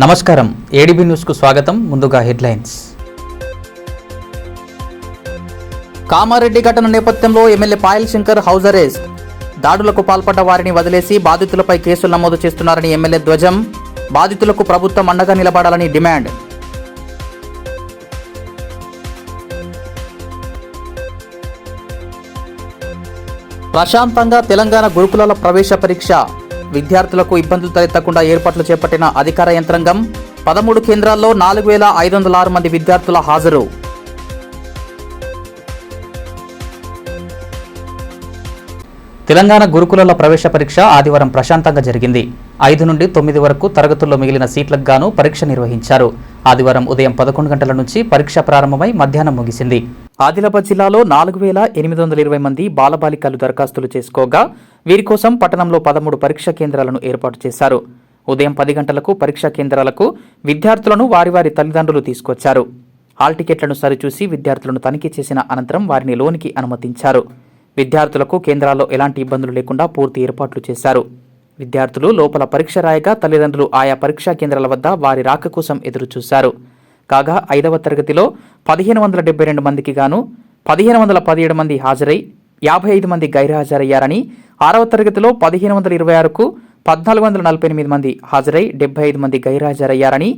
నమస్కారం ADB news కు స్వాగతం. ముందుగా హెడ్లైన్స్. కామారెడ్డి ఘటన నేపథ్యంలో MLA Payal Shankar house arrest. దాడులకు పాల్పడ్డ వారిని వదిలేసి బాధితులపై కేసులు నమోదు చేస్తున్నారని ఎమ్మెల్యే ధ్వజం. బాధితులకు ప్రభుత్వం అండగా నిలబడాలని డిమాండ్. ప్రశాంతంగా తెలంగాణ గురుకులాల ప్రవేశ పరీక్ష. విద్యార్థులకు ఇబ్బందులు తలెత్తకుండా ఏర్పాట్లు చేపట్టిన అధికార యంత్రాంగం. 13 కేంద్రాల్లో 4506 మంది విద్యార్థుల హాజరు. తెలంగాణ గురుకులాల ప్రవేశ పరీక్ష ఆదివారం ప్రశాంతంగా జరిగింది. 5 నుండి 9 వరకు తరగతుల్లో మిగిలిన సీట్లకు గాను పరీక్ష నిర్వహించారు. ఆదివారం ఉదయం 11 గంటల నుంచి పరీక్ష ప్రారంభమై మధ్యాహ్నం ముగిసింది. ఆదిలాబాద్ జిల్లాలో 4820 మంది బాలబాలికలు దరఖాస్తులు చేసుకోగా వీరి కోసం పట్టణంలో 13 పరీక్షా కేంద్రాలను ఏర్పాటు చేశారు. ఉదయం 10 గంటలకు పరీక్షా కేంద్రాలకు విద్యార్థులను వారి తల్లిదండ్రులు తీసుకొచ్చారు. హాల్ టికెట్లను సరిచూసి విద్యార్థులను తనిఖీ చేసిన అనంతరం వారిని లోనికి అనుమతించారు. విద్యార్థులకు కేంద్రాల్లో ఎలాంటి ఇబ్బందులు లేకుండా పూర్తి ఏర్పాట్లు చేశారు. విద్యార్థులు లోపల పరీక్ష రాయగా తల్లిదండ్రులు ఆయా పరీక్షా కేంద్రాల వద్ద వారి రాక కోసం ఎదురుచూశారు. కాగా 5వ తరగతిలో 1572 మందికి గాను 1517 మంది హాజరై 55 మంది గైర్హాజరయ్యారని, 6వ తరగతిలో 1526కు 1448 మంది హాజరై 75 మంది గైర్హాజరయ్యారని,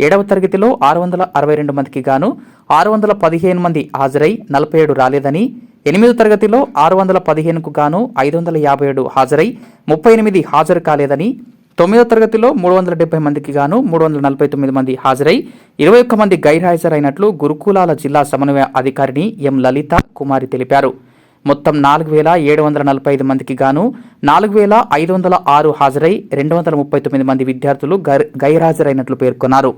7వ తరగతిలో 662 మందికి గాను 615 మంది హాజరై 47 రాలేదని, 8వ తరగతిలో 615కు గాను 557 హాజరై 38 హాజరు కాలేదని, 9వ తరగతిలో 370 మందికి గాను 349 మంది హాజరై 21 మంది గైర్హాజరైనట్లు గురుకులాల జిల్లా సమన్వయ అధికారిని ఎం లలిత కుమారి తెలిపారు. మొత్తం 4745 మందికి గాను 4506 హాజరై 239 మంది విద్యార్థులు గైర్హాజరైనట్లు పేర్కొన్నారు.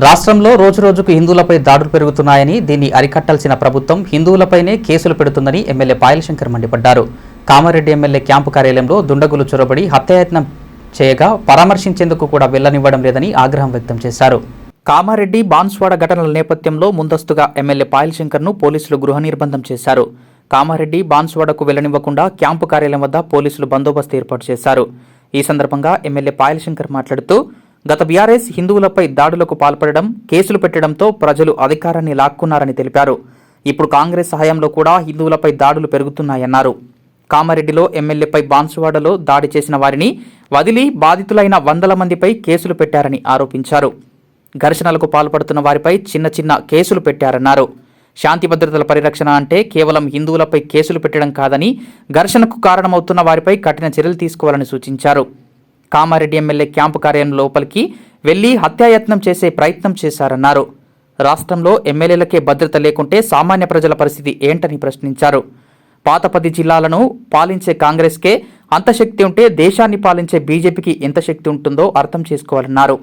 రాష్ట్రంలో రోజురోజుకు హిందువులపై దాడులు పెరుగుతున్నాయని, దీన్ని అరికట్టాల్సిన ప్రభుత్వం హిందువులపైనే కేసులు పెడుతుందని ఎమ్మెల్యే పాయల్ శంకర్ మండిపడ్డారు. కామారెడ్డి ఎమ్మెల్యే క్యాంపు కార్యాలయంలో దుండగులు చొరబడి హత్యాయత్నం చేయగా పరామర్శించేందుకు కూడా వెళ్లనివ్వడం లేదని ఆగ్రహం వ్యక్తం చేశారు. కామారెడ్డి బాన్స్వాడ ఘటనల నేపథ్యంలో ముందస్తుగా ఎమ్మెల్యే పాయల్ శంకర్ను పోలీసులు గృహ నిర్బంధం చేశారు. కామారెడ్డి బాన్స్వాడకు వెళ్లనివ్వకుండా క్యాంపు కార్యాలయం వద్ద పోలీసులు బందోబస్తు ఏర్పాటు చేశారు. ఈ సందర్భంగా ఎమ్మెల్యే పాయల్ శంకర్ మాట్లాడుతూ, గత బీఆర్ఎస్ హిందువులపై దాడులకు పాల్పడడం, కేసులు పెట్టడంతో ప్రజలు అధికారాన్ని లాక్కున్నారని తెలిపారు. ఇప్పుడు కాంగ్రెస్ హయాంలో కూడా హిందువులపై దాడులు పెరుగుతున్నాయన్నారు. కామారెడ్డిలో ఎమ్మెల్యేపై బాన్సువాడలో దాడి చేసిన వారిని వదిలి బాధితులైన 100 మందిపై కేసులు పెట్టారని ఆరోపించారు. ఘర్షణలకు పాల్పడుతున్న వారిపై చిన్న కేసులు పెట్టారన్నారు. శాంతి భద్రతల పరిరక్షణ అంటే కేవలం హిందువులపై కేసులు పెట్టడం కాదని, ఘర్షణకు కారణమవుతున్న వారిపై కఠిన చర్యలు తీసుకోవాలని సూచించారు. కామారెడ్డి ఎమ్మెల్యే క్యాంపు కార్యాలయం లోపలికి వెళ్లి హత్యాయత్నం చేసే ప్రయత్నం చేశారన్నారు. రాష్ట్రంలో ఎమ్మెల్యేలకే భద్రత లేకుంటే సామాన్య ప్రజల పరిస్థితి ఏంటని ప్రశ్నించారు. పాత 10 జిల్లాలను పాలించే కాంగ్రెస్కే అంత శక్తి ఉంటే దేశాన్ని పాలించే బీజేపీకి ఎంత శక్తి ఉంటుందో అర్థం చేసుకోవాలన్నారు.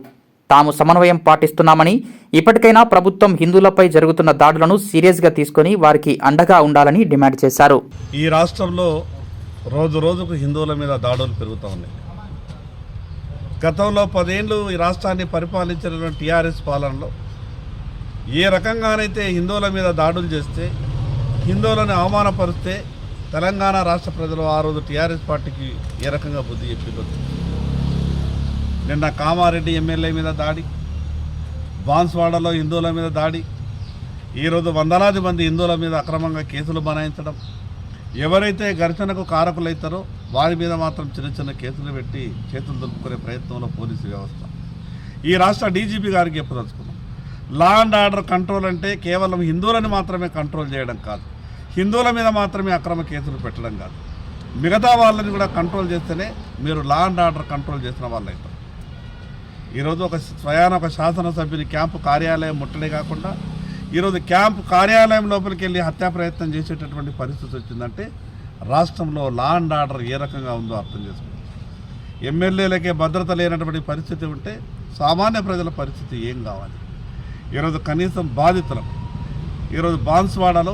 తాము సమన్వయం పాటిస్తున్నామని, ఇప్పటికైనా ప్రభుత్వం హిందువులపై జరుగుతున్న దాడులను సీరియస్గా తీసుకుని వారికి అండగా ఉండాలని డిమాండ్ చేశారు. ఈ రాష్ట్రంలో రోజుకు హిందువుల మీద దాడులు పెరుగుతూ ఉన్నాయి. గతంలో 10 ఏళ్ళు ఈ రాష్ట్రాన్ని పరిపాలించిన టీఆర్ఎస్ పాలనలో ఏ రకంగానైతే హిందువుల మీద దాడులు చేస్తే, హిందువులను అవమానపరిస్తే తెలంగాణ రాష్ట్ర ప్రజలు ఆ రోజు టీఆర్ఎస్ పార్టీకి ఏ రకంగా బుద్ధి చెప్పిందో. నిన్న కామారెడ్డి ఎమ్మెల్యే మీద దాడి, బాన్స్వాడలో హిందువుల మీద దాడి, ఈరోజు వందలాది మంది హిందువుల మీద అక్రమంగా కేసులు బనాయించడం, ఎవరైతే ఘర్షణకు కారకులైతారో వారి మీద మాత్రం చిన్న కేసులు పెట్టి చేతులు దులుపుకునే ప్రయత్నంలో పోలీసు వ్యవస్థ. ఈ రాష్ట్ర డీజీపీ గారికి చెప్పదలుచుకున్నాం, లా అండ్ ఆర్డర్ కంట్రోల్ అంటే కేవలం హిందువులను మాత్రమే కంట్రోల్ చేయడం కాదు, హిందువుల మీద మాత్రమే అక్రమ కేసులు పెట్టడం కాదు, మిగతా వాళ్ళని కూడా కంట్రోల్ చేస్తేనే మీరు లా అండ్ ఆర్డర్ కంట్రోల్ చేసిన వాళ్ళు అవుతారు. ఈరోజు ఒక శాసనసభ్యుని క్యాంపు కార్యాలయం ముట్టడే కాకుండా ఈరోజు క్యాంపు కార్యాలయం లోపలికి వెళ్ళి హత్యా ప్రయత్నం చేసేటటువంటి పరిస్థితి వచ్చిందంటే రాష్ట్రంలో లా అండ్ ఆర్డర్ ఏ రకంగా ఉందో అర్థం చేసుకోండి. ఎమ్మెల్యేలకే భద్రత లేనటువంటి పరిస్థితి ఉంటే సామాన్య ప్రజల పరిస్థితి ఏం కావాలి? ఈరోజు కనీసం బాధితులం, ఈరోజు బాన్స్వాడలో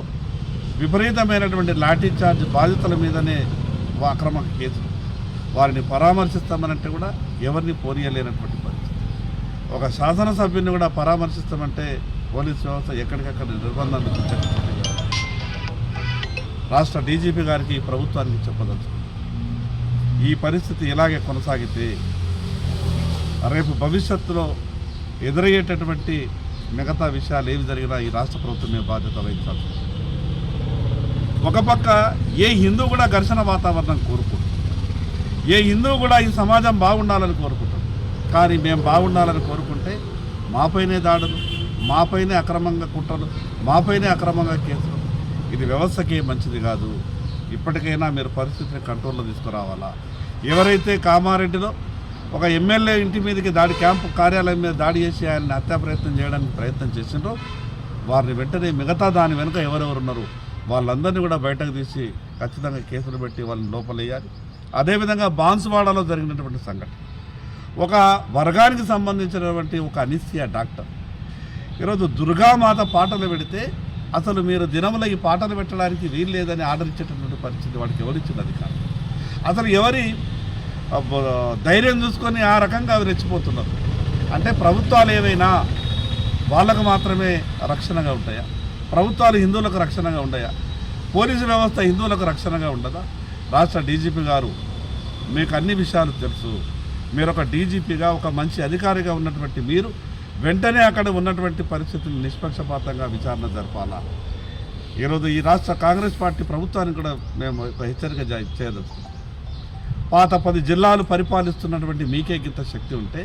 విపరీతమైనటువంటి లాఠీ చార్జ్ బాధితుల మీదనే అక్రమ కేసులు. వారిని పరామర్శిస్తామనంటే కూడా ఎవరిని పోనీయలేనటువంటి పరిస్థితి. ఒక శాసనసభ్యుని కూడా పరామర్శిస్తామంటే పోలీస్ వ్యవస్థ ఎక్కడికక్కడ నిర్బంధాలు విధించకపోతే రాష్ట్ర డీజీపీ గారికి ప్రభుత్వానికి చెప్పదలుచుకుంది. ఈ పరిస్థితి ఇలాగే కొనసాగితే రేపు భవిష్యత్తులో ఎదురయ్యేటటువంటి మిగతా విషయాలు ఏవి జరిగినా ఈ రాష్ట్ర ప్రభుత్వమే బాధ్యత వహించాల్సి ఉంటుంది. ఒక పక్క ఏ హిందూ కూడా ఘర్షణ వాతావరణం కోరుకుంటుంది, ఏ హిందువు కూడా ఈ సమాజం బాగుండాలని కోరుకుంటాం. కానీ మేము బాగుండాలని కోరుకుంటే మాపైనే దాడులు, మాపైనే అక్రమంగా కుట్రలు, మాపైనే అక్రమంగా కేసులు. ఇది వ్యవస్థకే మంచిది కాదు. ఇప్పటికైనా మీరు పరిస్థితిని కంట్రోల్లో తీసుకురావాలా. ఎవరైతే కామారెడ్డిలో ఒక ఎమ్మెల్యే ఇంటి మీదకి క్యాంపు కార్యాలయం మీద దాడి చేసి ఆయన్ని హత్యా ప్రయత్నం చేయడానికి ప్రయత్నం చేసిండ్రో వారిని వెంటనే మిగతా దాని వెనుక ఎవరెవరు ఉన్నారు వాళ్ళందరినీ కూడా బయటకు తీసి ఖచ్చితంగా కేసులు పెట్టి వాళ్ళని లోపలేయాలి. అదేవిధంగా బాన్సువాడలో జరిగినటువంటి సంఘటన, ఒక వర్గానికి సంబంధించినటువంటి ఒక అనిస్సియా డాక్టర్ ఈరోజు దుర్గామాత పాటలు పెడితే అసలు మీరు దినములో ఈ పాటలు పెట్టడానికి వీలు లేదని ఆర్డర్ ఇచ్చేటటువంటి పరిస్థితి వాడికి ఎవరిచ్చింది అధికారం? అసలు ఎవరి ధైర్యం చూసుకొని ఆ రకంగా అవి రెచ్చిపోతున్నారు? అంటే ప్రభుత్వాలు ఏవైనా వాళ్ళకు మాత్రమే రక్షణగా ఉంటాయా? ప్రభుత్వాలు హిందువులకు రక్షణగా ఉండయా? పోలీసు వ్యవస్థ హిందువులకు రక్షణగా ఉండదా? రాష్ట్ర డీజీపీ గారు మీకు అన్ని విషయాలు తెలుసు. మీరు ఒక డీజీపీగా ఒక మంచి అధికారిగా ఉన్నటువంటి మీరు వెంటనే అక్కడ ఉన్నటువంటి పరిస్థితులను నిష్పక్షపాతంగా విచారణ జరపాలా. ఈరోజు ఈ రాష్ట్ర కాంగ్రెస్ పార్టీ ప్రభుత్వానికి కూడా మేము ఒక హెచ్చరిక చేయదలుచుకున్నాం. పాత 10 జిల్లాలు పరిపాలిస్తున్నటువంటి మీకే ఇంత శక్తి ఉంటే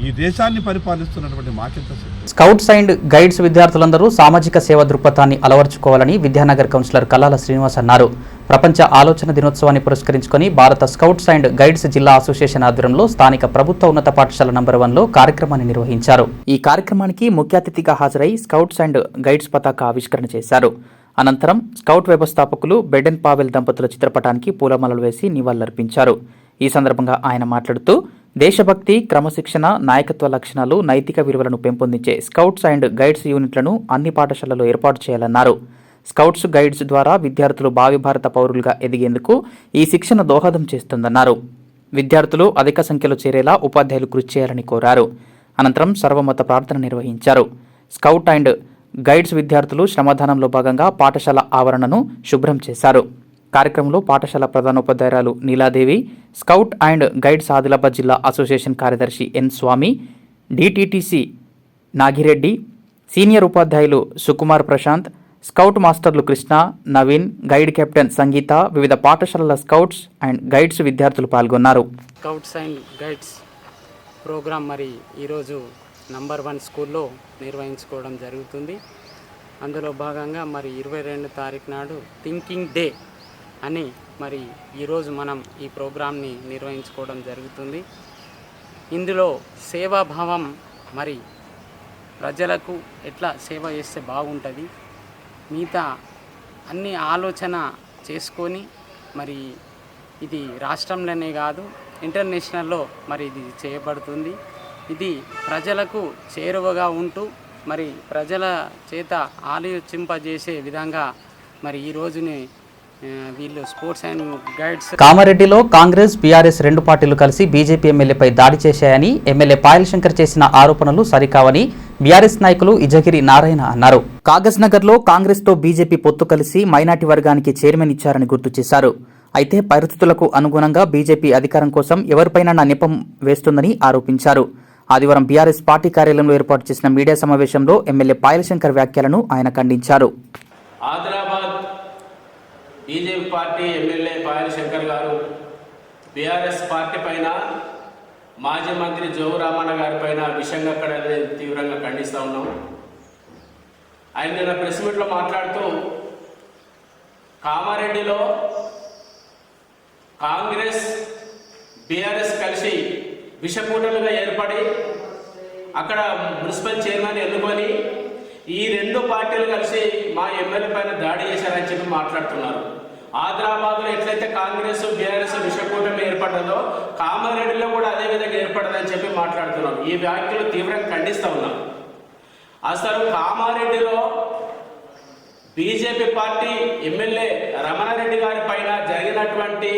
ఈ దేశాన్ని పరిపాలిస్తున్నటువంటి మాకెంత శక్తి? స్కౌట్స్ అండ్ గైడ్స్ విద్యార్థులందరూ సామాజిక సేవ దృక్పథాన్ని అలవర్చుకోవాలని విద్యానగర్ కౌన్సిలర్ కల్లాల శ్రీనివాస్ అన్నారు. ప్రపంచ ఆలోచన దినోత్సవాన్ని పురస్కరించుకొని భారత స్కౌట్స్ అండ్ గైడ్స్ జిల్లా అసోసియేషన్ ఆధ్వర్యంలో స్థానిక ప్రభుత్వ ఉన్నత పాఠశాల నంబర్ 1లో కార్యక్రమాన్ని నిర్వహించారు. ఈ కార్యక్రమానికి ముఖ్య అతిథిగా హాజరై స్కౌట్స్ అండ్ గైడ్స్ పతాక ఆవిష్కరణ చేశారు. అనంతరం స్కౌట్ వ్యవస్థాపకులు బెడెన్ పావెల్ దంపతుల చిత్రపటానికి పూలమాలలు వేసి నివాళులర్పించారు. ఈ సందర్భంగా ఆయన మాట్లాడుతూ దేశభక్తి, క్రమశిక్షణ, నాయకత్వ లక్షణాలు, నైతిక విలువలను పెంపొందించే స్కౌట్స్ అండ్ గైడ్స్ యూనిట్లను అన్ని పాఠశాలల్లో ఏర్పాటు చేయాలన్నారు. స్కౌట్స్ గైడ్స్ ద్వారా విద్యార్థులు భావి భారత పౌరులుగా ఎదిగేందుకు ఈ శిక్షణ దోహదం చేస్తుందన్నారు. విద్యార్థులు అధిక సంఖ్యలో చేరేలా ఉపాధ్యాయులు కృషి చేయాలని కోరారు. అనంతరం సర్వమత ప్రార్థన నిర్వహించారు. స్కౌట్ అండ్ గైడ్స్ విద్యార్థులు శ్రమదానంలో భాగంగా పాఠశాల ఆవరణను శుభ్రం చేశారు. కార్యక్రమంలో పాఠశాల ప్రధానోపాధ్యాయురాలు Niladevi, scout and guides Adilabad జిల్లా అసోసియేషన్ కార్యదర్శి N Swamy, DTTC Nagireddy, senior ఉపాధ్యాయులు సుకుమార్ ప్రశాంత్, స్కౌట్ మాస్టర్లు కృష్ణ, నవీన్, గైడ్ కెప్టెన్ సంగీత, వివిధ పాఠశాలల స్కౌట్స్ అండ్ గైడ్స్ విద్యార్థులు పాల్గొన్నారు. స్కౌట్స్ అండ్ గైడ్స్ ప్రోగ్రాం మరి ఈరోజు నంబర్ 1 స్కూల్లో నిర్వహించుకోవడం జరుగుతుంది. అందులో భాగంగా మరి 22 తారీఖు నాడు థింకింగ్ డే అని మరి ఈరోజు మనం ఈ ప్రోగ్రాంని నిర్వహించుకోవడం జరుగుతుంది. ఇందులో సేవాభావం, మరి ప్రజలకు ఎట్లా సేవ చేస్తే బాగుంటుంది, మిగతా అన్ని ఆలోచన చేసుకొని మరి ఇది రాష్ట్రంలోనే కాదు ఇంటర్నేషనల్లో మరి ఇది చేయబడుతుంది. ఇది ప్రజలకు చేరువగా ఉంటూ మరి ప్రజల చేత ఆలోచింపజేసే విధంగా మరి ఈ రోజుని వీళ్ళు స్పోర్ట్స్ అండ్ గైడ్స్. కామారెడ్డిలో కాంగ్రెస్, బీఆర్ఎస్ 2 పార్టీలు కలిసి బీజేపీ ఎమ్మెల్యేపై దాడి చేశాయని, ఎమ్మెల్యే పాయల్ శంకర్ చేసిన ఆరోపణలు సరికావని బీఆర్ఎస్ నాయకులు ఇజగిరి నారాయణ అన్నారు. కాగజ్ నగర్లో కాంగ్రెస్తో బీజేపీ పొత్తు కలిసి మైనార్టీ వర్గానికి చైర్మన్ ఇచ్చారని గుర్తు చేశారు. అయితే పరిస్థితులకు అనుగుణంగా బీజేపీ అధికారం కోసం ఎవరిపైనా నెపం వేస్తుందని ఆరోపించారు. ఆదివారం బీఆర్ఎస్ పార్టీ కార్యాలయంలో ఏర్పాటు చేసిన మీడియా సమావేశంలో ఎమ్మెల్యే పాయల్ శంకర్ వ్యాఖ్యలను ఆయన ఖండించారు. Adilabad BJP party MLA Payal Shankar గారు బీఆర్ఎస్ పార్టీ పైన, మాజీ మంత్రి జోగు రామన్న గారి పైన విషయంగా అక్కడ తీవ్రంగా ఖండిస్తూ ఉన్నాం. ఆయన నిన్న ప్రెస్ మీట్లో మాట్లాడుతూ కామారెడ్డిలో కాంగ్రెస్, బీఆర్ఎస్ కలిసి విషకూటలుగా ఏర్పడి అక్కడ మున్సిపల్ చైర్మన్ ఎన్నుకొని ఈ 2 పార్టీలు కలిసి మా ఎమ్మెల్యే పైన దాడి చేశారని చెప్పి మాట్లాడుతున్నారు. ఆదిలాబాద్లో ఎట్లయితే కాంగ్రెస్ బీఆర్ఎస్ విషకూటమి ఏర్పడ్డదో కామారెడ్డిలో కూడా అదే విధంగా ఏర్పడదని చెప్పి మాట్లాడుతున్నాం. ఈ వ్యాఖ్యలు తీవ్రంగా ఖండిస్తూ ఉన్నాం. అసలు కామారెడ్డిలో బీజేపీ పార్టీ ఎమ్మెల్యే రమణారెడ్డి గారి పైన జరిగినటువంటి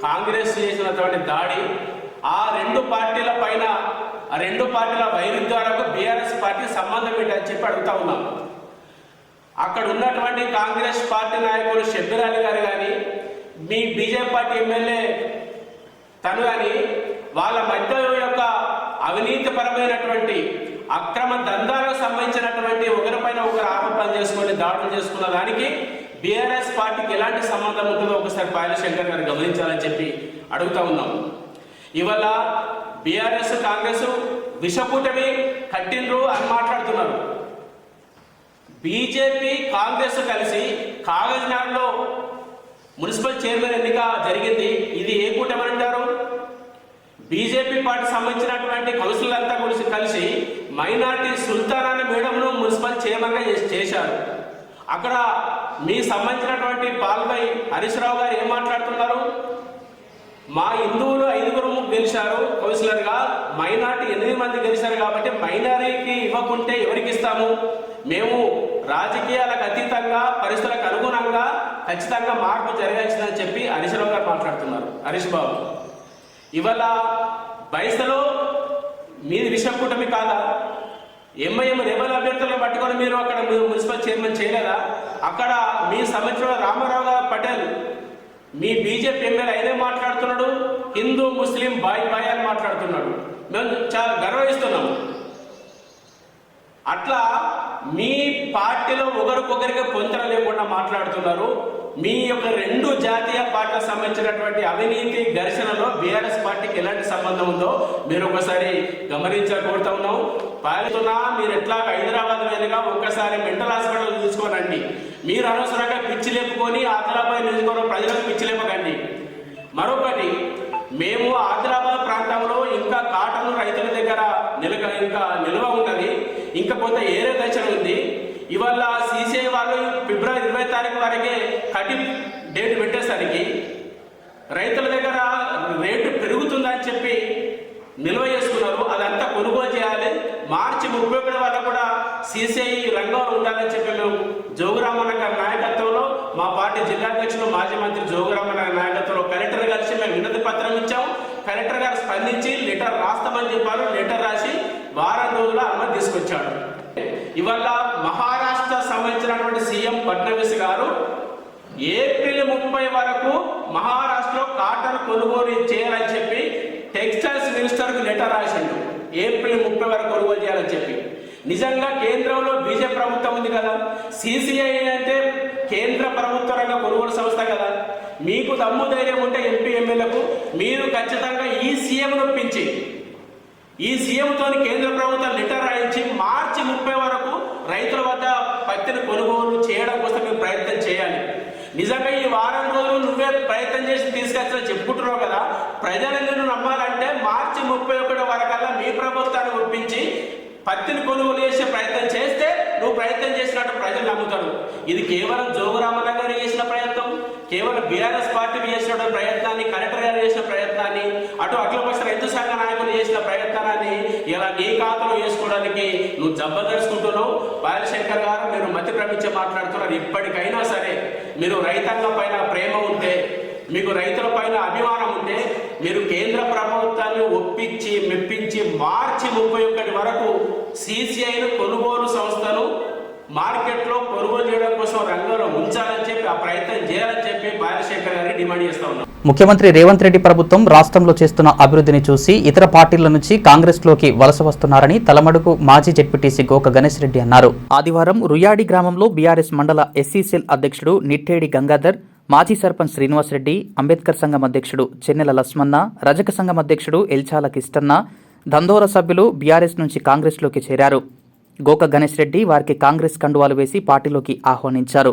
కాంగ్రెస్ చేసినటువంటి దాడి, ఆ రెండు పార్టీల పైన ఆ రెండు పార్టీల వైరుధ్యాలకు బీఆర్ఎస్ పార్టీ సంబంధం ఏంటని చెప్పి అడుగుతా ఉన్నాం. అక్కడ ఉన్నటువంటి కాంగ్రెస్ పార్టీ నాయకులు షబ్బీర్ అలీ గారు కానీ మీ బీజేపీ పార్టీ ఎమ్మెల్యే తను కానీ వాళ్ళ మధ్య యొక్క అవినీతిపరమైనటువంటి అక్రమ దందాలకు సంబంధించినటువంటి ఒకరిపైన ఒకరు ఆరోపణలు చేసుకొని దాడులు చేసుకున్న దానికి బీఆర్ఎస్ పార్టీకి ఎలాంటి సంబంధం ఉంటుందో ఒకసారి పాయలశంకర్ గారు గమనించాలని చెప్పి అడుగుతా ఉన్నాం. ఇవాళ బీఆర్ఎస్ కాంగ్రెస్ విషకూటమి కట్టిండ్రు అని మాట్లాడుతున్నారు. బీజేపీ కాంగ్రెస్ కలిసి కాగజ్నగర్లో మున్సిపల్ చైర్మన్ ఎన్నిక జరిగింది. ఇది ఏ కూటమి అంటారు? బీజేపీ పార్టీ సంబంధించినటువంటి కౌన్సిలర్ అంతా కలిసి మైనార్టీ సుల్తానా మేడంను మున్సిపల్ చైర్మన్గా చేశారు. అక్కడ మీ సంబంధించినటువంటి పాల్వై హరీష్ రావు గారు ఏం మాట్లాడుతున్నారు? మా హిందువులు 5 గెలిచారు కౌన్సిలర్గా, మైనార్టీ 8 మంది గెలిచారు కాబట్టి మైనారిటీకి ఇవ్వకుంటే ఎవరికి ఇస్తాము? మేము రాజకీయాలకు అతీతంగా పరిస్థితులకు అనుగుణంగా ఖచ్చితంగా మార్పు జరగాల్సిందని చెప్పి హరీష్ రావు గారు మాట్లాడుతున్నారు. హరీష్ బాబు, ఇవాళ బైసలో మీది విషకూటమి కాదా? ఎంఐఎం రెబల్ అభ్యర్థులను పట్టుకొని మీరు అక్కడ మున్సిపల్ చైర్మన్ చేయలేదా? అక్కడ మీ సంబంధించిన రామారావు పటేల్ మీ బీజేపీ ఎమ్మెల్యే అయినే మాట్లాడుతున్నాడు, హిందూ ముస్లిం బాయ్ బాయ్ అని మాట్లాడుతున్నాడు. మేము చాలా గర్వహిస్తున్నాము. అట్లా మీ పార్టీలో ఒకరికొకరికి పొంతన లేకుండా మాట్లాడుతున్నారు. మీ యొక్క 2 జాతీయ పార్టీలకు సంబంధించినటువంటి అవినీతి ఘర్షణలో బీఆర్ఎస్ పార్టీకి ఎలాంటి సంబంధం ఉందో మీరు ఒకసారి గమనించకూడతా ఉన్నాం. పాలిస్తున్నా మీరు ఎట్లా హైదరాబాద్ మీదుగా ఒక్కసారి మెంటల్ హాస్పిటల్ చూసుకోనండి. మీరు అనవసరంగా పిచ్చి లేపుకొని ఆదిలాబాద్ నియోజకవర్గం ప్రజలకు పిచ్చి లేపకండి. మరొకటి, మేము ఆదిలాబాద్ ప్రాంతంలో ఇంకా కాటన్ రైతుల దగ్గర ఇంకా నిల్వ ఉన్నది, ఇంకా కొంత ఏరే దశలు ఉంది. ఇవాళ సీసీఐ వాళ్ళు ఫిబ్రవరి 20 తారీఖు వరకే కటి డేట్ పెట్టేసరికి రైతుల దగ్గర రేటు పెరుగుతుందని చెప్పి నిల్వ చేసుకున్నారు. అదంతా కొనుగోలు చేయాలి. మార్చి 31 వరకు కూడా సీసీఐ రంగంలో ఉండాలని చెప్పి మేము జోగురామన్న గారి నాయకత్వంలో, మా పార్టీ జిల్లా అధ్యక్షులు మాజీ మంత్రి జోగురామన్న గారి నాయకత్వంలో కలెక్టర్ కలిసి మేము వినతి పత్రం ఇచ్చాం. కలెక్టర్ గారు స్పందించి లెటర్ రాస్తామని చెప్పారు. లెటర్ రాసి వారం రోజుల అనుమతి తీసుకొచ్చాడు. ఇవాళ మహారాష్ట్ర సంబంధించినటువంటి సీఎం ఫడ్నవీస్ గారు ఏప్రిల్ 30 వరకు మహారాష్ట్రలో కాటన్ కొనుగోలు చేయాలని చెప్పి టెక్స్టైల్స్ మినిస్టర్కి లెటర్ రాసిండు. ఏప్రిల్ 30 వరకు కొనుగోలు చేయాలని చెప్పి. నిజంగా కేంద్రంలో బీజేపీ ప్రభుత్వం ఉంది కదా, సీసీఐ అంటే కేంద్ర ప్రభుత్వ రంగ కొనుగోలు సంస్థ కదా. మీకు దమ్ము ధైర్యం ఉంటే ఎంపీ ఎమ్మెల్యేలకు మీరు ఖచ్చితంగా ఈ సీఎంను ఒప్పించి ఈ సీఎంతో కేంద్ర ప్రభుత్వం లెటర్ రాయించి మార్చి 30 వరకు రైతుల వద్ద పత్తిని కొనుగోలు చేయడం కోసం మీరు ప్రయత్నం చేయాలి. నిజంగా ఈ వారం రోజులు నువ్వే ప్రయత్నం చేసి తీసుకొచ్చిన చెప్పుకుంటున్నావు కదా, ప్రజలందరూ నమ్మాలంటే మార్చి 31 వరకల్లా మీ ప్రభుత్వాన్ని ఒప్పించి పత్తిని కొనుగోలు చేసే ప్రయత్నం చేస్తే నువ్వు ప్రయత్నం చేసినట్టు ప్రజలు నమ్ముతారు. ఇది కేవలం జోగురామన్న గారు చేసిన ప్రయత్నం, కేవలం బీఆర్ఎస్ పార్టీ చేసిన ప్రయత్నాన్ని, కలెక్టర్ గారు చేసిన ప్రయత్నాన్ని, అఖిలపక్ష రైతు సంఘ నాయకులు చేసిన ప్రయత్నాన్ని ఇలా నీ ఖాతాలో వేసుకోవడానికి నువ్వు జబ్బదరుచుకుంటున్నావు. పాయలశంకర్ గారు, మీరు మతి భ్రమించి మాట్లాడుతున్నారు. ఇప్పటికైనా సరే మీరు రైతాంగం పైన ప్రేమ ఉంటే, మీకు రైతుల పైన అభిమానం ఉంటే మీరు కేంద్ర ప్రభుత్వాన్ని ఒప్పించి మెప్పించి మార్చి 31 వరకు సీసీఐను కొనుగోలు సంస్థను మార్కెట్లో కొనుగోలు చేయడం కోసం రంగంలో ఉంచాలని చెప్పి ఆ ప్రయత్నం చేయాలని చెప్పి పాయలశంకర్ గారిని డిమాండ్ చేస్తా ఉన్నాం. ముఖ్యమంత్రి రేవంత్ రెడ్డి ప్రభుత్వం రాష్ట్రంలో చేస్తున్న అభివృద్ధిని చూసి ఇతర పార్టీల నుంచి కాంగ్రెస్లోకి వలస వస్తున్నారని తలమడుగు మాజీ జెడ్పీటీసీ గోక గణేష్ రెడ్డి అన్నారు. ఆదివారం రుయాడి గ్రామంలో బీఆర్ఎస్ మండల ఎస్సీ సెల్ అధ్యక్షుడు నిట్టేడి గంగాధర్, మాజీ సర్పంచ్ శ్రీనివాసరెడ్డి, అంబేద్కర్ సంఘం అధ్యక్షుడు చెన్నెల లస్మన్న, రజక సంఘం అధ్యక్షుడు ఎల్చాల కిష్టన్న, దందోర సభ్యులు బీఆర్ఎస్ నుంచి కాంగ్రెస్లోకి చేరారు. గోక గణేష్ రెడ్డి వారికి కాంగ్రెస్ కండువాలు వేసి పార్టీలోకి ఆహ్వానించారు.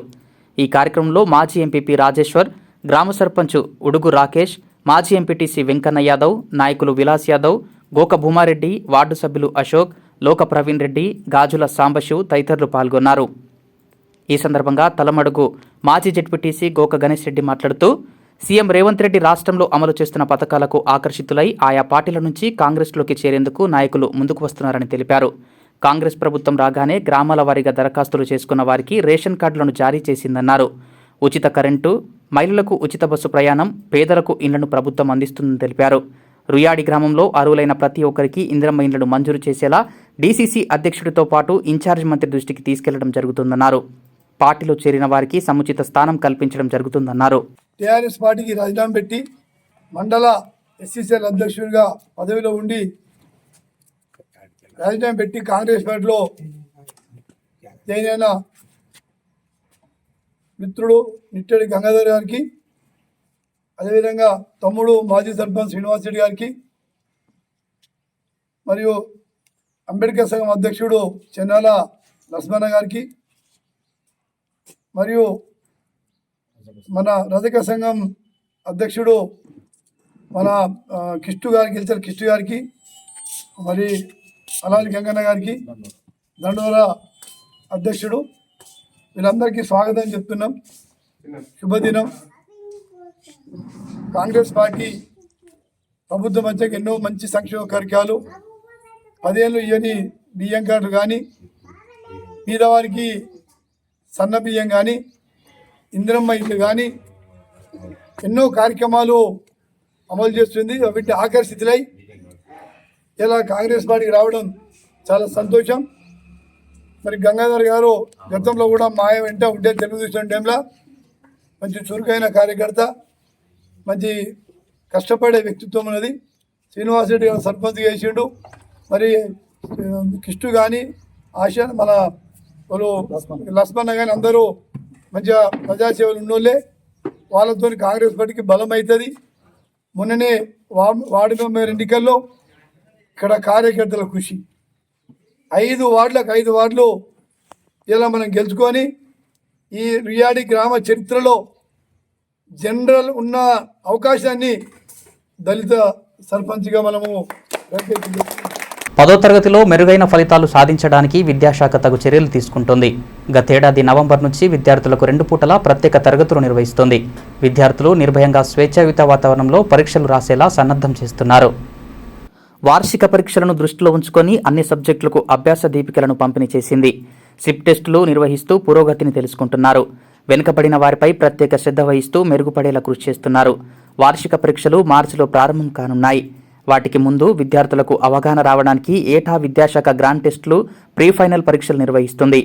ఈ కార్యక్రమంలో మాజీ ఎంపీపీ రాజేశ్వర్, గ్రామ సర్పంచ్ ఉడుగు రాకేష్, మాజీ ఎంపీటీసీ వెంకన్న యాదవ్, నాయకులు విలాస్ యాదవ్, గోక భూమారెడ్డి, వార్డు సభ్యులు అశోక్, లోక ప్రవీణ్ రెడ్డి, గాజుల సాంబశివ్ తదితరులు పాల్గొన్నారు. ఈ సందర్భంగా తలమడుగు మాజీ జెడ్పీటీసీ గోక గణేష్ రెడ్డి మాట్లాడుతూ సీఎం రేవంత్ రెడ్డి రాష్ట్రంలో అమలు చేస్తున్న పథకాలకు ఆకర్షితులై ఆయా పార్టీల నుంచి కాంగ్రెస్లోకి చేరేందుకు నాయకులు ముందుకు వస్తున్నారని తెలిపారు. కాంగ్రెస్ ప్రభుత్వం రాగానే గ్రామాల వారీగా దరఖాస్తులు చేసుకున్న వారికి రేషన్ కార్డులను జారీ చేసిందన్నారు. ఉచిత కరెంటు, మహిళలకు ఉచిత బస్సు ప్రయాణం, పేదలకు ఇళ్లను ప్రభుత్వం అందిస్తుందని తెలిపారు. రుయాడి గ్రామంలో అర్హులైన ప్రతి ఒక్కరికి ఇందిరమ్మ ఇండ్లను మంజూరు చేసేలా డీసీసీ అధ్యక్షుడితో పాటు ఇన్ఛార్జ్ మంత్రి దృష్టికి తీసుకెళ్లడం జరుగుతుందన్నారు. పార్టీలో చేరిన వారికి సముచిత స్థానం కల్పించడం జరుగుతుందన్నారు. టీఆర్ఎస్ పార్టీకి రాజీనామా పెట్టి మండల ఎస్సీసీఎల్ అధ్యక్షుడిగా పదవిలో ఉండి రాజీనామా పెట్టి కాంగ్రెస్ పార్టీలో జైన్ మిత్రుడు నిట్టడి గంగాధర్ గారికి, అదేవిధంగా తమ్ముడు మాజీ సర్పంచ్ శ్రీనివాస్ రెడ్డి గారికి, మరియు అంబేద్కర్ సంఘం అధ్యక్షుడు చెన్నాల లక్ష్మణ గారికి, మరియు మన రజక సంఘం అధ్యక్షుడు మన కిష్టు గారికి, గెలిచారు కిష్టు గారికి, మరి అలాని గంగన్న గారికి, దండోర అధ్యక్షుడు, వీళ్ళందరికీ స్వాగతం చెప్తున్నాం. శుభదినం. కాంగ్రెస్ పార్టీ ప్రభుత్వం వచ్చాక ఎన్నో మంచి సంక్షేమ కార్యక్రమాలు, 10 ఏళ్ళు ఇవని బియ్యం కార్డులు కానీ, పేదవారికి సన్న బియ్యం కానీ, ఇందిరమ్మ ఇల్లు కానీ ఎన్నో కార్యక్రమాలు అమలు చేస్తుంది. వీటిని ఆకర్షితులై ఇలా కాంగ్రెస్ పార్టీకి రావడం చాలా సంతోషం. మరి గంగాధర్ గారు గతంలో కూడా మాయ వెంట ఉంటే తెలుగుదేశం టైంలో మంచి చురుకైన కార్యకర్త, మంచి కష్టపడే వ్యక్తిత్వం ఉన్నది. శ్రీనివాసరెడ్డి గారు సర్పంచ్ చేసిండు. మరి కిష్టు కానీ, ఆశ మన వాళ్ళు లక్ష్మణ కానీ అందరూ మంచిగా ప్రజాసేవలు ఉన్నోళ్ళే. వాళ్ళతో కాంగ్రెస్ పార్టీకి బలం అవుతుంది. మొన్ననే వార్డు మెంబర్ ఎన్నికల్లో ఇక్కడ కార్యకర్తల కృషి 5 వార్డులకు 5 వార్డులు ఇలా మనం గెలుచుకొని ఈ రియాడి గ్రామ చరిత్రలో జనరల్ ఉన్న అవకాశాన్ని దళిత సర్పంచ్గా మనము 10వ తరగతిలో మెరుగైన ఫలితాలు సాధించడానికి విద్యాశాఖ తగు చర్యలు తీసుకుంటోంది. గతేడాది నవంబర్ నుంచి విద్యార్థులకు 2 పూటలా ప్రత్యేక తరగతులు నిర్వహిస్తోంది. విద్యార్థులు నిర్భయంగా స్వేచ్ఛాయుత వాతావరణంలో పరీక్షలు రాసేలా సన్నద్ధం చేస్తున్నారు. వార్షిక పరీక్షలను దృష్టిలో ఉంచుకొని అన్ని సబ్జెక్టులకు అభ్యాస దీపికలను పంపిణీ చేసింది. స్లిప్ టెస్టులు నిర్వహిస్తూ పురోగతిని తెలుసుకుంటున్నారు. వెనుకబడిన వారిపై ప్రత్యేక శ్రద్ధ వహిస్తూ మెరుగుపడేలా కృషి చేస్తున్నారు. వార్షిక పరీక్షలు మార్చిలో ప్రారంభం కానున్నాయి. వాటికి ముందు విద్యార్థులకు అవగాహన రావడానికి ఏటా విద్యాశాఖ గ్రాండ్ టెస్టులు, ప్రీ ఫైనల్ పరీక్షలు నిర్వహిస్తుంది.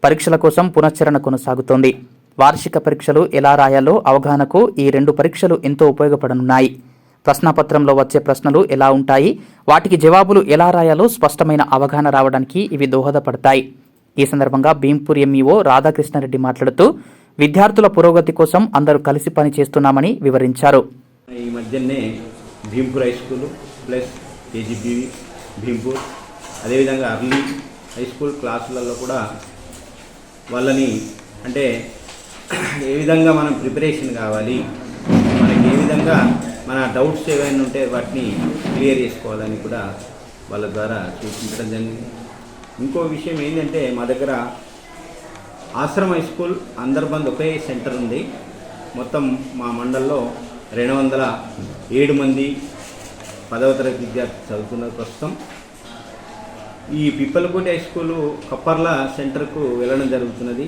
పరీక్షల కోసం పునశ్చరణ కొనసాగుతోంది. వార్షిక పరీక్షలు ఎలా రాయాలో అవగాహనకు ఈ 2 పరీక్షలు ఎంతో ఉపయోగపడనున్నాయి. ప్రశ్నాపత్రంలో వచ్చే ప్రశ్నలు ఎలా ఉంటాయి, వాటికి జవాబులు ఎలా రాయాలో స్పష్టమైన అవగాహన రావడానికి ఇవి దోహదపడతాయి. ఈ సందర్భంగా భీంపూర్ ఎంఈఓ రాధాకృష్ణారెడ్డి మాట్లాడుతూ విద్యార్థుల పురోగతి కోసం అందరూ కలిసి పని చేస్తున్నామని వివరించారు. ఈ మధ్యనే Bheempur high school plus KGBV Bheempur, అదేవిధంగా అర్లీ హై స్కూల్ క్లాసులలో కూడా వాళ్ళని అంటే ఏ విధంగా మనం ప్రిపరేషన్ కావాలి, మనకి ఏ విధంగా మన డౌట్స్ ఏవైనా ఉంటే వాటిని క్లియర్ చేసుకోవాలని కూడా వాళ్ళ ద్వారా సూచించడం జరిగింది. ఇంకో విషయం ఏంటంటే మా దగ్గర ఆశ్రమ హై స్కూల్ అందర్బంద్ ఒకే సెంటర్ ఉంది. మొత్తం మా మండల్లో 207 మంది 10వ తరగతి విద్యార్థులు చదువుతున్నారు ప్రస్తుతం. ఈ పిప్పలకోటి హై స్కూలు కప్పర్ల సెంటర్కు వెళ్ళడం జరుగుతున్నది.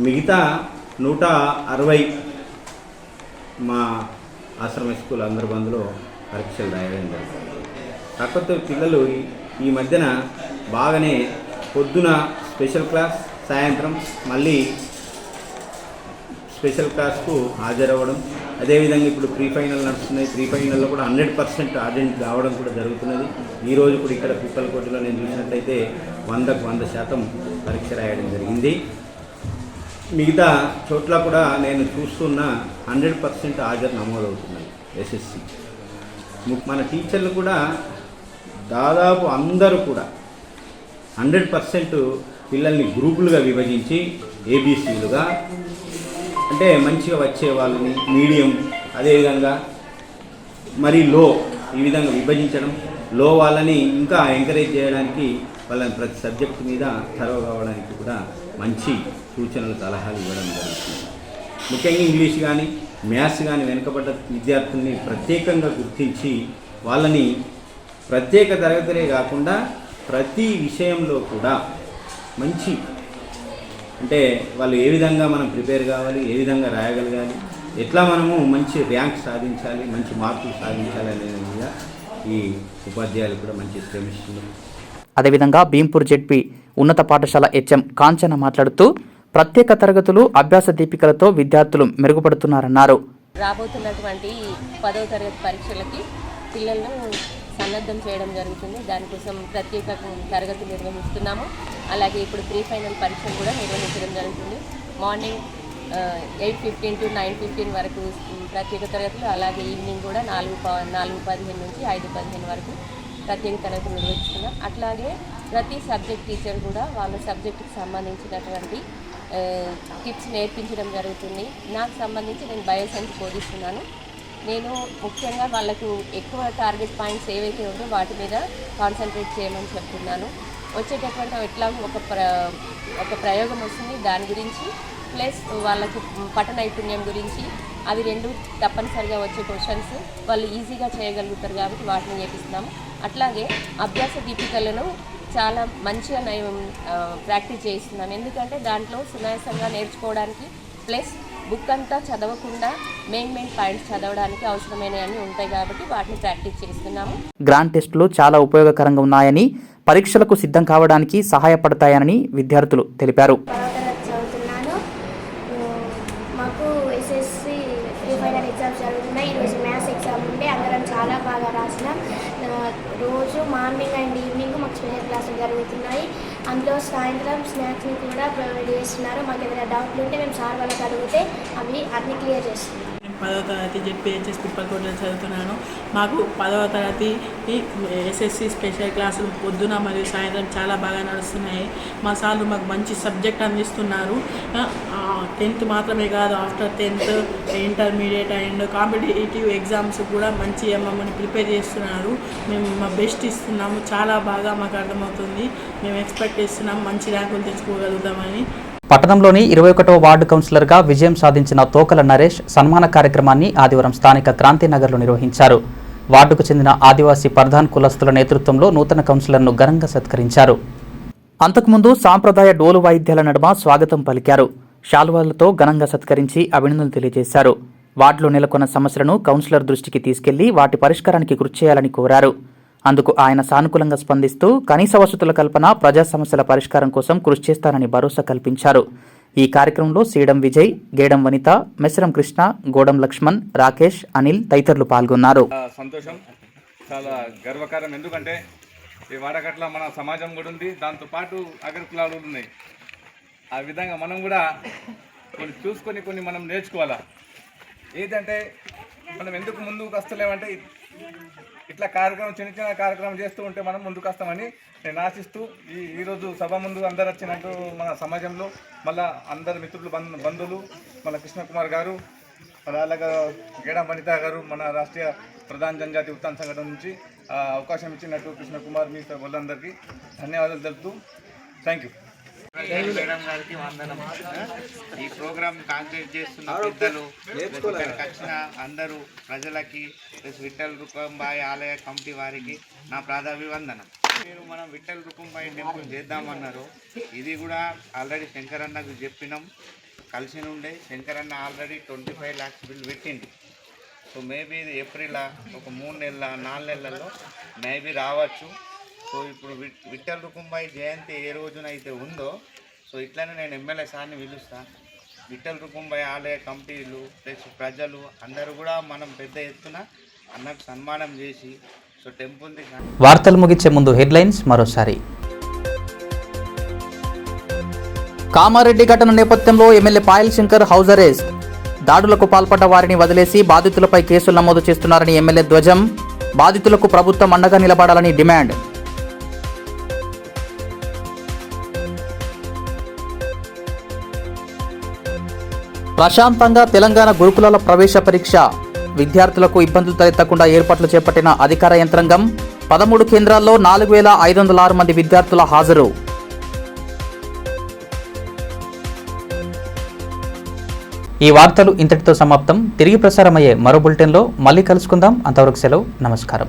మిగతా 160 మా ఆశ్రమ స్కూల్ అందర్బంద్లో పరీక్షలు రాయడం జరుగుతుంది. కాకపోతే పిల్లలు ఈ మధ్యన బాగానే పొద్దున స్పెషల్ క్లాస్, సాయంత్రం మళ్ళీ స్పెషల్ క్లాస్కు హాజరవ్వడం, అదేవిధంగా ఇప్పుడు ప్రీ ఫైనల్ నడుస్తున్నాయి. ప్రీ ఫైనల్లో కూడా 100% అటెండ్ కావడం కూడా జరుగుతున్నది. ఈరోజు కూడా ఇక్కడ పిప్పలకోటిలో నేను చూసినట్లయితే 100కు 100% పరీక్ష రాయడం జరిగింది. మిగతా చోట్ల కూడా నేను చూస్తున్న 100% హాజరు నమోదవుతున్నాయి ఎస్ఎస్సి. మన టీచర్లు కూడా దాదాపు అందరూ కూడా 100% పిల్లల్ని గ్రూపులుగా విభజించి ఏబీసీలుగా అంటే మంచిగా వచ్చే వాళ్ళని మీడియం, అదేవిధంగా మరీ లో ఈ విధంగా విభజించడం, లో వాళ్ళని ఇంకా ఎంకరేజ్ చేయడానికి వాళ్ళని ప్రతి సబ్జెక్ట్ మీద థరో కావడానికి కూడా మంచి సూచనలు సలహాలు ఇవ్వడం జరుగుతుంది. ముఖ్యంగా ఇంగ్లీష్ కానీ మ్యాథ్స్ కానీ వెనుకబడ్డ విద్యార్థుల్ని ప్రత్యేకంగా గుర్తించి వాళ్ళని ప్రత్యేక తరగతులే కాకుండా ప్రతి విషయంలో కూడా మంచి అంటే వాళ్ళు ఏ విధంగా మనం ప్రిపేర్ కావాలి, ఏ విధంగా రాయగలగాలి, ఎట్లా మనము మంచి ర్యాంక్ సాధించాలి, మంచి మార్కులు సాధించాలి అనే విధంగా ఈ ఉపాధ్యాయులు కూడా మంచి శ్రమిస్తున్నారు. అదేవిధంగా భీంపూర్ జెడ్పీ ఉన్నత పాఠశాల హెచ్ఎం కాంచన మాట్లాడుతూ ప్రత్యేక తరగతులు అభ్యాస దీపికలతో విద్యార్థులు మెరుగుపడుతున్నారన్నారు. రాబోతున్నటువంటి 10వ తరగతి పరీక్షలకి పిల్లలను సన్నద్ధం చేయడం జరుగుతుంది. దానికోసం ప్రత్యేక తరగతులు నిర్వహిస్తున్నాము. అలాగే ఇప్పుడు ప్రీ ఫైనల్ పరీక్షలు కూడా నిర్వహించడం జరుగుతుంది. మార్నింగ్ 8:15 to 9:15 వరకు ప్రత్యేక తరగతులు, అలాగే ఈవినింగ్ కూడా 4:15 నుంచి 5:15 వరకు ప్రత్యేక తరగతులు నిర్వహిస్తున్నాం. అట్లాగే ప్రతి సబ్జెక్ట్ టీచర్ కూడా వాళ్ళ సబ్జెక్టుకి సంబంధించినటువంటి టిప్స్ నేర్పించడం జరుగుతుంది. నాకు సంబంధించి నేను బయోసైన్స్ బోధిస్తున్నాను. నేను ముఖ్యంగా వాళ్ళకు ఎక్కువ టార్గెట్ పాయింట్స్ ఏవైతే ఉందో వాటి మీద కాన్సన్ట్రేట్ చేయమని చెప్తున్నాను. వచ్చేటటువంటి ఎట్లాగో ఒక ప్రయోగం వస్తుంది, దాని గురించి ప్లస్ వాళ్ళకు పఠ నైపుణ్యం గురించి, అవి రెండు తప్పనిసరిగా వచ్చే క్వశ్చన్స్ వాళ్ళు ఈజీగా చేయగలుగుతారు కాబట్టి వాటిని చేపిస్తున్నాము. అట్లాగే అభ్యాస దీపికలను చాలా మంచిగా ప్రాక్టీస్ చేస్తున్నాం. ఎందుకంటే దాంట్లో సునాయాసంగా నేర్చుకోవడానికి ప్లస్ బుక్ అంతా చదవకుండా మెయిన్ పాయింట్స్ చదవడానికి అవసరమైనవన్నీ ఉంటాయి కాబట్టి వాటిని ప్రాక్టీస్ చేస్తున్నాము. గ్రాండ్ టెస్టులు చాలా ఉపయోగకరంగా ఉన్నాయని, పరీక్షలకు సిద్ధం కావడానికి సహాయపడతాయని విద్యార్థులు తెలిపారు. చదువుతున్నాను. మాకు ఎస్ఎస్సి ప్రీ ఫైనల్ ఎగ్జామ్స్ జరుగుతున్నాయి. ఈరోజు మ్యాథ్స్ ఎగ్జామ్ ఉండే అందరం చాలా బాగా రాసినాం. రోజు మార్నింగ్ అండ్ ఈవినింగ్ మాకు స్పెషల్ క్లాసులు జరుగుతున్నాయి. అందులో సాయంత్రం స్నాక్స్ని కూడా ప్రొవైడ్ చేస్తున్నారు. మాకు ఏదైనా డౌట్లు ఉంటే మేము సార్ వాళ్ళకి అడిగితే అవి అన్ని క్లియర్ చేస్తున్నాం. నేను 10వ తరగతి జెడ్పీహెచ్ఎస్ పిప్పలకోటలో చదువుతున్నాను. మాకు 10వ తరగతి ఎస్ఎస్సి స్పెషల్ క్లాసులు పొద్దున మరియు సాయంత్రం చాలా బాగా నడుస్తున్నాయి. మా సార్లు మాకు మంచి సబ్జెక్ట్ అందిస్తున్నారు. 10th మాత్రమే కాదు, after 10th intermediate and competitive exams కూడా మంచిగా మమ్మల్ని ప్రిపేర్ చేస్తున్నారు. మేము మా బెస్ట్ ఇస్తున్నాము. చాలా బాగా మాకు అర్థమవుతుంది. మేము ఎక్స్పెక్ట్ చేస్తున్నాం మంచి ర్యాంకులు తెచ్చుకోగలుగుతామని. పట్టణంలోని 21వ వార్డు కౌన్సిలర్గా విజయం సాధించిన తోకల నరేష్ సన్మాన కార్యక్రమాన్ని ఆదివారం స్థానిక క్రాంతినగర్లో నిర్వహించారు. వార్డుకు చెందిన ఆదివాసీ పర్ధాన్ కులస్తుల నేతృత్వంలో నూతన కౌన్సిలర్ను ఘనంగా సత్కరించారు. అంతకుముందు సాంప్రదాయ డోలు వాయిద్యాల నడుమ స్వాగతం పలికారు. శాలువాలతో ఘనంగా సత్కరించి అభినందనలు తెలియజేశారు. వార్డులో నెలకొన్న సమస్యలను కౌన్సిలర్ దృష్టికి తీసుకెళ్లి వాటి పరిష్కారానికి కృషి చేయాలని కోరారు. అందుకు ఆయన సానుకూలంగా స్పందిస్తూ కనీస వసతుల కల్పన, ప్రజా సమస్యల పరిష్కారం కోసం కృషి చేస్తానని భరోసా కల్పించారు. ఈ కార్యక్రమంలో సీడం విజయ్, గేడం వనిత, మెస్రం కృష్ణ, గోడం లక్ష్మణ్, రాకేష్, అనిల్ తదితరులు పాల్గొన్నారు. సంతోషం, చాలా గర్వకారం. ఎందుకంటే ఈ వాడకట్ల మన సమాజం కూడా ఉంది, దాంతోపాటు అగ్రకులాలు ఉన్నాయి. ఆ విధంగా మనం కూడా కొన్ని చూసుకొని కొన్ని మనం నేర్చుకోవాలా. ఏదంటే మనం ఎందుకు ముందుకు వస్తలేమంటే ఇట్లా కార్యక్రమం చిన్న చిన్న కార్యక్రమం చేస్తూ ఉంటే మనం ముందుకు వస్తామని నేను ఆశిస్తూ ఈరోజు సభ ముందు అందరు వచ్చినట్టు మన సమాజంలో మళ్ళీ అందరు మిత్రులు బంధువులు మన కృష్ణకుమార్ గారు, మన అలాగా గేడం వనిత గారు, మన రాష్ట్రీయ ప్రధాన జనజాతి ఉత్థాన సంఘటన నుంచి అవకాశం ఇచ్చినట్టు కృష్ణకుమార్ మీ వాళ్ళందరికీ ధన్యవాదాలు తెలుపుతూ థ్యాంక్ యూ. మేడం గారికి వందనం. ఈ ప్రోగ్రామ్ కాంక్రీట్ చేస్తున్న పెద్దలు, ఇక్కడికి వచ్చిన అందరూ ప్రజలకి, విఠల్ రుకుంబాయి ఆలయ కమిటీ వారికి నా ప్రాధాభివందనం. మీరు మనం విఠల్ రుకుంబాయి టెంపుల్ చేద్దామన్నారు. ఇది కూడా ఆల్రెడీ శంకరన్నకు చెప్పినాం, కలిసి ఉండే. శంకరన్న ఆల్రెడీ 25 lakhs బిల్ పెట్టింది. సో మేబీ ఇది ఏప్రిల్ ఒక 3 నెలల 4 నెలల్లో మేబీ రావచ్చు. సో ఇప్పుడు విఠల్ రుకుంబాయి జయంతి ఏ రోజునైతే ఉందో, సో ఇట్లనే నేను ఎమ్మెల్యే సార్ని పిలుస్తాను. విఠల్ రుకుంబాయి ఆలయ కమిటీలు ప్లస్ ప్రజలు అందరూ కూడా మనం పెద్ద ఎత్తున అన్నకు సన్మానం చేసి సో టెంపుల్ది. వార్తలు ముగించే ముందు హెడ్లైన్స్ మరోసారి. కామారెడ్డి ఘటన నేపథ్యంలో MLA Payal Shankar house arrest. దాడులకు పాల్పడ్డ వారిని వదిలేసి బాధితులపై కేసులు నమోదు చేస్తున్నారని ఎమ్మెల్యే ధ్వజం. బాధితులకు ప్రభుత్వం అండగా నిలబడాలని డిమాండ్. ప్రశాంతంగా తెలంగాణ గురుకులాల ప్రవేశ పరీక్ష. విద్యార్థులకు ఇబ్బందులు తలెత్తకుండా ఏర్పాట్లు చేపట్టిన అధికార యంత్రాంగం. 13 కేంద్రాల్లో 4506 మంది విద్యార్థుల హాజరు. ఈ వార్తలు ఇంతటితో సమాప్తం. తిరిగి ప్రసారమయ్యే మరో బులెటిన్లో మళ్ళీ కలుసుకుందాం. అంతవరకు సెలవు. నమస్కారం.